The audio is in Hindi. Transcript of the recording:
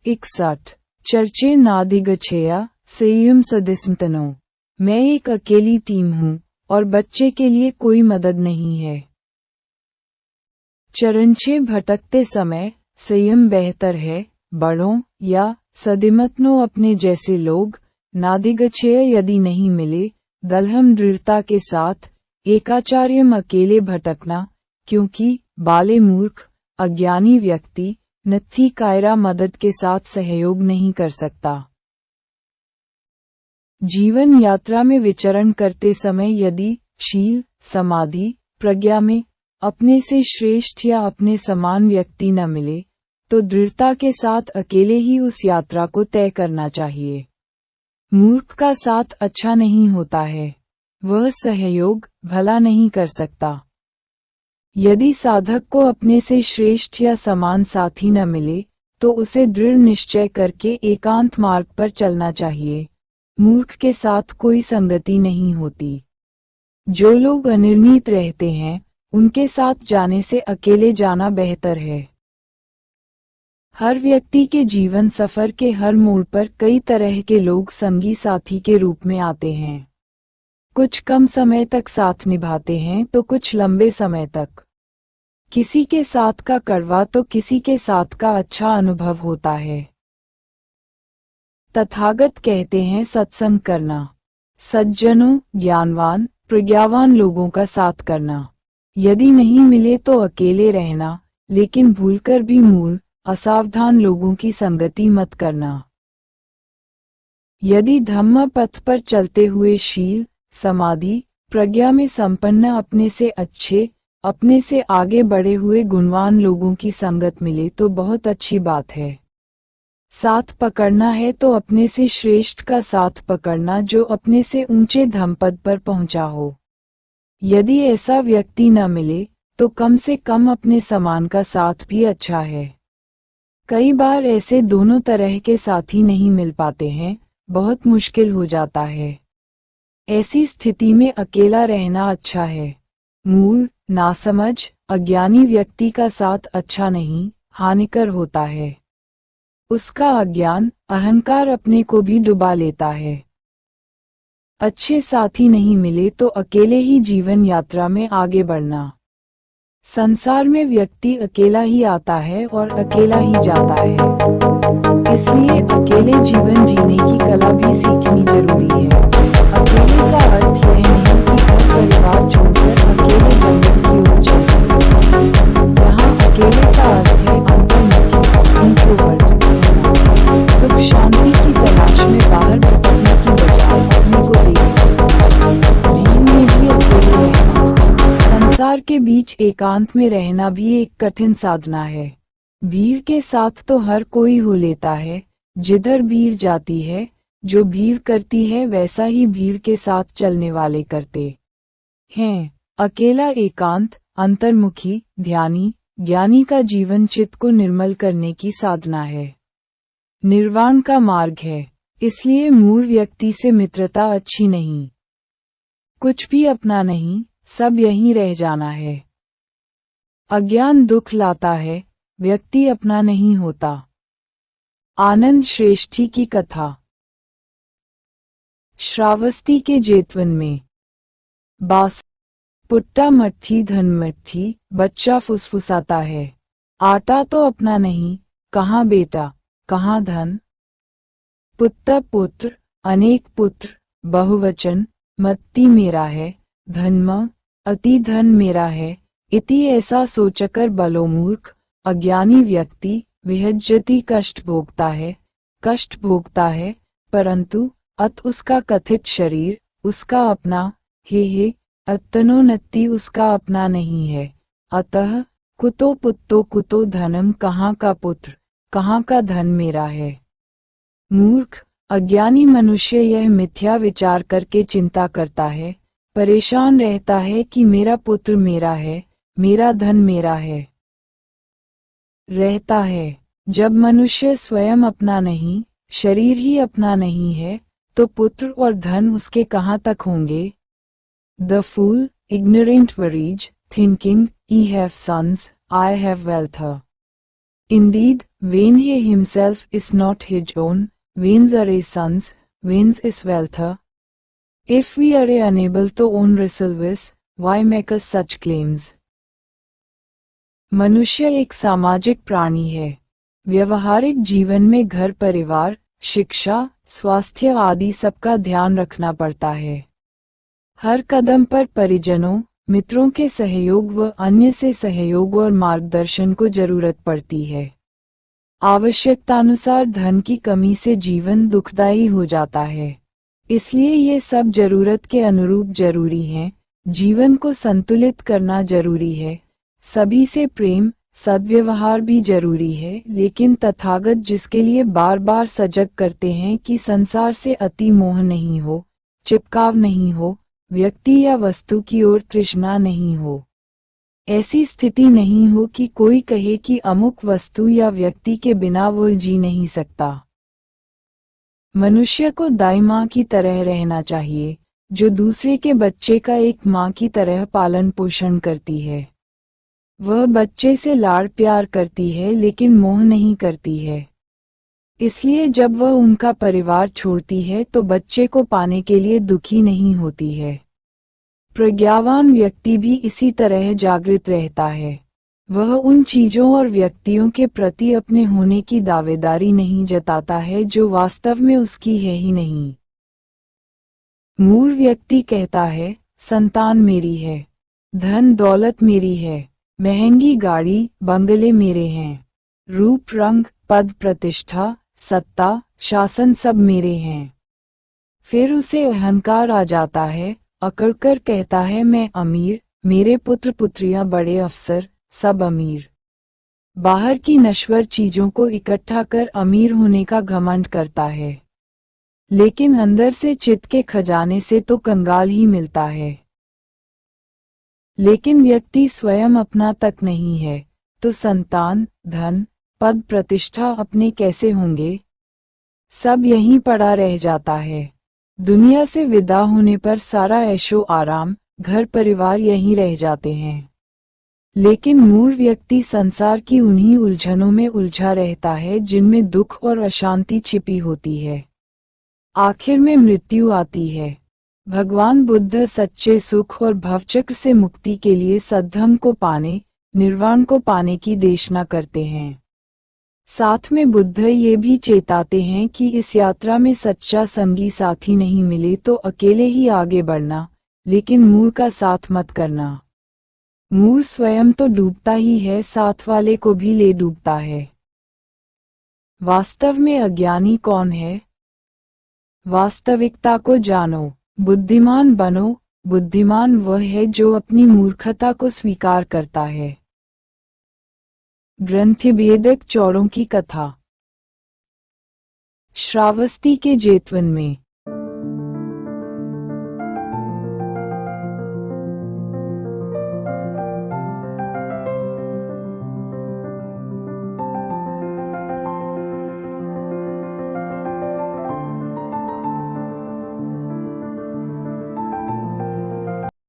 61 चर्चे नादिगछेया सेयम सदिस्मतनो। मैं एक अकेली टीम हूँ और बच्चे के लिए कोई मदद नहीं है। चरणछे भटकते समय संयम बेहतर है। बड़ों या सदिमतनो अपने जैसे लोग नादिगछेय यदि नहीं मिले दलहम दृढ़ता के साथ एकाचार्यम अकेले भटकना, क्योंकि बाले मूर्ख अज्ञानी व्यक्ति नत्थी कायरा मदद के साथ सहयोग नहीं कर सकता। जीवन यात्रा में विचरण करते समय यदि शील समाधि प्रज्ञा में अपने से श्रेष्ठ या अपने समान व्यक्ति न मिले तो दृढ़ता के साथ अकेले ही उस यात्रा को तय करना चाहिए। मूर्ख का साथ अच्छा नहीं होता है, वह सहयोग भला नहीं कर सकता। यदि साधक को अपने से श्रेष्ठ या समान साथी न मिले तो उसे दृढ़ निश्चय करके एकांत मार्ग पर चलना चाहिए। मूर्ख के साथ कोई संगति नहीं होती। जो लोग अनिर्णीत रहते हैं उनके साथ जाने से अकेले जाना बेहतर है। हर व्यक्ति के जीवन सफर के हर मोड़ पर कई तरह के लोग संगी साथी के रूप में आते हैं। कुछ कम समय तक साथ निभाते हैं तो कुछ लंबे समय तक। किसी के साथ का कड़वा तो किसी के साथ का अच्छा अनुभव होता है। तथागत कहते हैं सत्संग करना, सज्जनों ज्ञानवान प्रज्ञावान लोगों का साथ करना। यदि नहीं मिले तो अकेले रहना, लेकिन भूलकर भी मूल असावधान लोगों की संगति मत करना। यदि धम्म पथ पर चलते हुए शील समाधि प्रज्ञा में संपन्न अपने से अच्छे अपने से आगे बढ़े हुए गुणवान लोगों की संगत मिले तो बहुत अच्छी बात है। साथ पकड़ना है तो अपने से श्रेष्ठ का साथ पकड़ना जो अपने से ऊंचे धमपद पर पहुंचा हो। यदि ऐसा व्यक्ति न मिले तो कम से कम अपने समान का साथ भी अच्छा है। कई बार ऐसे दोनों तरह के साथी नहीं मिल पाते हैं, बहुत मुश्किल हो जाता है। ऐसी स्थिति में अकेला रहना अच्छा है। मूल नासमझ अज्ञानी व्यक्ति का साथ अच्छा नहीं, हानिकर होता है। उसका अज्ञान अहंकार अपने को भी डुबा लेता है। अच्छे साथी नहीं मिले तो अकेले ही जीवन यात्रा में आगे बढ़ना। संसार में व्यक्ति अकेला ही आता है और अकेला ही जाता है, इसलिए अकेले जीवन जीने की कला भी सीखनी जरूरी है। अकेले का अर्थ यह नहीं कि घर परिवार छोड़कर अकेले जंगल की ओर चलना। यहाँ अकेले का अर्थ है अंतर्मुखी इंट्रोवर्ट होना। सुख शांति की तलाश में बाहर भटकने की बजाय अपने को देखना। भीड़ में भी अकेले रहना। संसार के बीच एकांत में रहना भी एक कठिन साधना है। भीड़ के साथ तो हर कोई हो लेता है, जिधर भीड़ जाती है जो भीड़ करती है वैसा ही भीड़ के साथ चलने वाले करते हैं। अकेला एकांत अंतर्मुखी ध्यानी ज्ञानी का जीवन चित्त को निर्मल करने की साधना है, निर्वाण का मार्ग है। इसलिए मूल व्यक्ति से मित्रता अच्छी नहीं। कुछ भी अपना नहीं, सब यहीं रह जाना है। अज्ञान दुख लाता है, व्यक्ति अपना नहीं होता। आनंद श्रेष्ठी की कथा। श्रावस्ती के जेतवन में बास पुट्टा मट्ठी धन मट्ठी बच्चा फुसफुसाता है। आटा तो अपना नहीं, कहाँ बेटा कहाँ धन। पुत्र पुत्र अनेक पुत्र बहुवचन मत्ती मेरा है, धन्म अति धन मेरा है। इति ऐसा सोचकर बलोमूर्ख अज्ञानी व्यक्ति विहज्जति कष्ट भोगता है, परंतु अत उसका कथित शरीर उसका अपना हे अत्तनोन्नति उसका अपना नहीं है। अतः कुतो पुत्तो कुतो धनम कहाँ का पुत्र कहाँ का धन मेरा है। मूर्ख अज्ञानी मनुष्य यह मिथ्या विचार करके चिंता करता है, परेशान रहता है कि मेरा पुत्र मेरा है, मेरा धन मेरा है। रहता है। जब मनुष्य स्वयं अपना नहीं, शरीर ही अपना नहीं है, तो पुत्र और धन उसके कहाँ तक होंगे। The fool, ignorant worries, thinking, I have sons, I have wealth. Indeed, when he himself is not his own, whence are his sons, whence is wealth? If we are unable to own ourselves, why make us such claims? मनुष्य एक सामाजिक प्राणी है। व्यवहारिक जीवन में घर परिवार, शिक्षा, स्वास्थ्य आदि सबका ध्यान रखना पड़ता है। हर कदम पर परिजनों, मित्रों के सहयोग व अन्य से सहयोग और मार्गदर्शन को जरूरत पड़ती है। आवश्यकतानुसार धन की कमी से जीवन दुखदायी हो जाता है। इसलिए ये सब जरूरत के अनुरूप जरूरी हैं। जीवन को संतुलित करना जरूरी है। सभी से प्रेम, सद्व्यवहार भी जरूरी है, लेकिन तथागत जिसके लिए बार बार सजग करते हैं कि संसार से अति मोह नहीं हो, चिपकाव नहीं हो, व्यक्ति या वस्तु की ओर तृष्णा नहीं हो। ऐसी स्थिति नहीं हो कि कोई कहे कि अमुक वस्तु या व्यक्ति के बिना वो जी नहीं सकता। मनुष्य को दाई माँ की तरह रहना चाहिए, जो दूसरे के बच्चे का एक माँ की तरह पालन पोषण करती है। वह बच्चे से लाड़ प्यार करती है लेकिन मोह नहीं करती है। इसलिए जब वह उनका परिवार छोड़ती है तो बच्चे को पाने के लिए दुखी नहीं होती है। प्रज्ञावान व्यक्ति भी इसी तरह जागृत रहता है। वह उन चीजों और व्यक्तियों के प्रति अपने होने की दावेदारी नहीं जताता है जो वास्तव में उसकी है ही नहीं। मूढ़ व्यक्ति कहता है, संतान मेरी है, धन दौलत मेरी है, महंगी गाड़ी बंगले मेरे हैं, रूप रंग पद प्रतिष्ठा सत्ता शासन सब मेरे हैं। फिर उसे अहंकार आ जाता है, अकड़कर कहता है मैं अमीर, मेरे पुत्र पुत्रियां बड़े अफसर, सब अमीर। बाहर की नश्वर चीजों को इकट्ठा कर अमीर होने का घमंड करता है, लेकिन अंदर से चित्त के खजाने से तो कंगाल ही मिलता है। लेकिन व्यक्ति स्वयं अपना तक नहीं है, तो संतान, धन, पद प्रतिष्ठा अपने कैसे होंगे? सब यहीं पड़ा रह जाता है। दुनिया से विदा होने पर सारा ऐशो आराम, घर परिवार यहीं रह जाते हैं। लेकिन मूढ़ व्यक्ति संसार की उन्हीं उलझनों में उलझा रहता है जिनमें दुख और अशांति छिपी होती है। आखिर में मृत्यु आती है। भगवान बुद्ध सच्चे सुख और भवचक्र से मुक्ति के लिए सद्धम को पाने, निर्वाण को पाने की देशना करते हैं। साथ में बुद्ध ये भी चेताते हैं कि इस यात्रा में सच्चा संगी साथी नहीं मिले तो अकेले ही आगे बढ़ना, लेकिन मूढ़ का साथ मत करना। मूढ़ स्वयं तो डूबता ही है, साथ वाले को भी ले डूबता है। वास्तव में अज्ञानी कौन है? वास्तविकता को जानो, बुद्धिमान बनो। बुद्धिमान वह है जो अपनी मूर्खता को स्वीकार करता है। ग्रंथिभेदक चौरों की कथा। श्रावस्ती के जेतवन में